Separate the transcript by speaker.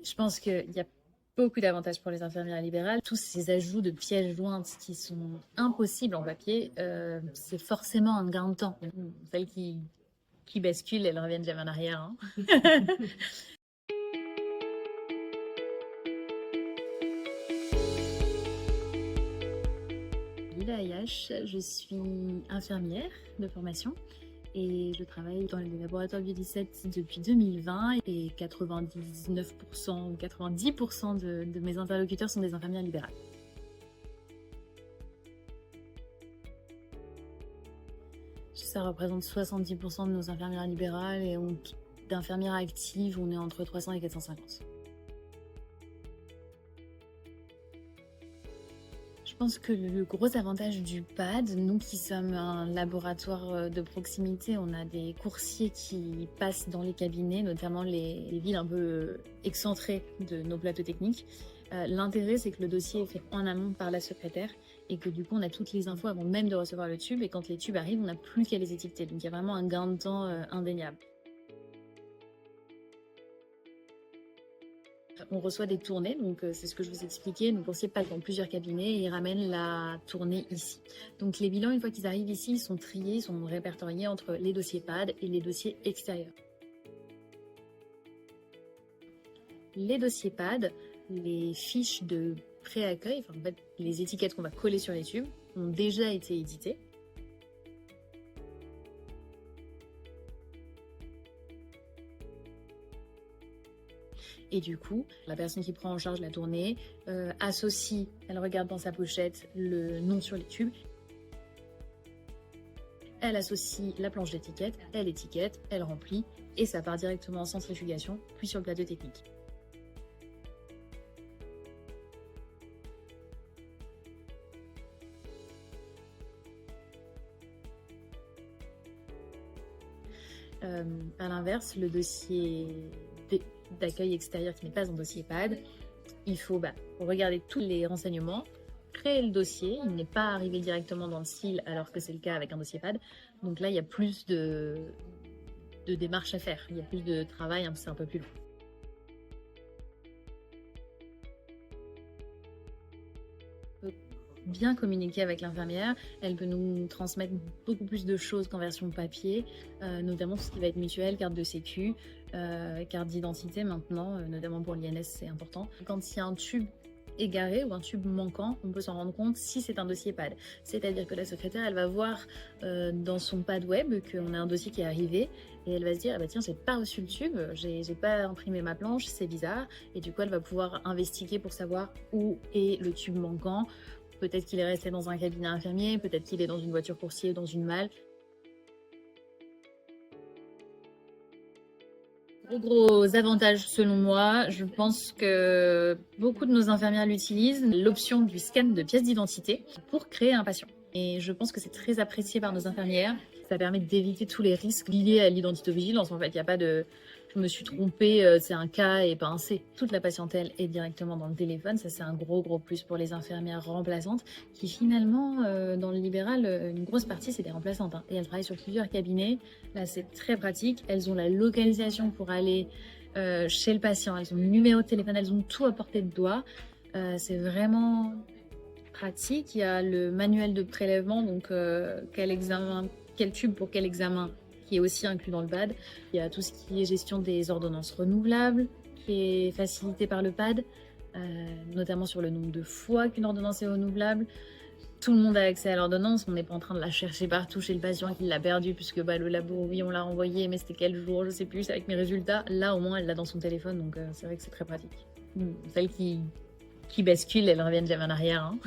Speaker 1: Je pense qu'il y a beaucoup d'avantages pour les infirmières libérales. Tous ces ajouts de pièces jointes qui sont impossibles en papier, c'est forcément un gain de temps. Celles qui basculent, elles reviennent jamais en arrière, hein. Lila Ayash, je suis infirmière de formation et je travaille dans le laboratoire Biodicet depuis 2020 et 99% ou 90% de mes interlocuteurs sont des infirmières libérales. Ça représente 70% de nos infirmières libérales et d'infirmières actives, on est entre 300 et 450. Je pense que le gros avantage du PAD, nous qui sommes un laboratoire de proximité, on a des coursiers qui passent dans les cabinets, notamment les villes un peu excentrées de nos plateaux techniques. L'intérêt, c'est que le dossier est fait en amont par la secrétaire et que du coup, on a toutes les infos avant même de recevoir le tube. Et quand les tubes arrivent, on n'a plus qu'à les étiqueter. Donc, il y a vraiment un gain de temps indéniable. On reçoit des tournées, donc c'est ce que je vous expliquais. Nos coursiers passent dans plusieurs cabinets et ils ramènent la tournée ici. Donc les bilans, une fois qu'ils arrivent ici, ils sont triés, ils sont répertoriés entre les dossiers PAD et les dossiers extérieurs. Les dossiers PAD, les fiches de pré-accueil, enfin, en fait, les étiquettes qu'on va coller sur les tubes, ont déjà été éditées. Et du coup, la personne qui prend en charge la tournée associe, elle regarde dans sa pochette le nom sur les tubes. Elle associe la planche d'étiquette, elle étiquette, elle remplit, et ça part directement en centrifugation, puis sur le plateau technique. À l'inverse, le dossier d'accueil extérieur qui n'est pas un dossier PAD, il faut regarder tous les renseignements, créer le dossier, il n'est pas arrivé directement dans le SIL alors que c'est le cas avec un dossier PAD. Donc là, il y a plus de démarches à faire, il y a plus de travail, c'est un peu plus long. Bien communiquer avec l'infirmière, elle peut nous transmettre beaucoup plus de choses qu'en version papier, notamment tout ce qui va être mutuelle, carte de sécu, carte d'identité maintenant, notamment pour l'INS c'est important. Quand il y a un tube égaré ou un tube manquant, on peut s'en rendre compte si c'est un dossier PAD. C'est-à-dire que la secrétaire, elle va voir dans son PAD web qu'on a un dossier qui est arrivé et elle va se dire, ah bah tiens, j'ai pas reçu le tube, j'ai pas imprimé ma planche, c'est bizarre. Et du coup, elle va pouvoir investiguer pour savoir où est le tube manquant. Peut-être qu'il est resté dans un cabinet infirmier, peut-être qu'il est dans une voiture coursier, dans une malle. Gros avantages selon moi, je pense que beaucoup de nos infirmières l'utilisent, l'option du scan de pièce d'identité pour créer un patient. Et je pense que c'est très apprécié par nos infirmières. Ça permet d'éviter tous les risques liés à l'identitovigilance. En fait, il n'y a pas de je me suis trompée, c'est un K et pas un C. Toute la patientèle est directement dans le téléphone. Ça, c'est un gros plus pour les infirmières remplaçantes qui finalement, dans le libéral, une grosse partie, c'est des remplaçantes. Et elles travaillent sur plusieurs cabinets. Là, c'est très pratique. Elles ont la localisation pour aller chez le patient. Elles ont le numéro de téléphone. Elles ont tout à portée de doigt. C'est vraiment pratique. Il y a le manuel de prélèvement, donc quel tube pour quel examen, qui est aussi inclus dans le PAD. Il y a tout ce qui est gestion des ordonnances renouvelables, qui est facilité par le PAD, notamment sur le nombre de fois qu'une ordonnance est renouvelable. Tout le monde a accès à l'ordonnance, on n'est pas en train de la chercher partout chez le patient qui l'a perdue, puisque le labo, oui, on l'a renvoyé, mais c'était quel jour, je sais plus, avec mes résultats. Là, au moins, elle l'a dans son téléphone, donc c'est vrai que c'est très pratique. Celles qui basculent, elles reviennent jamais en arrière, hein.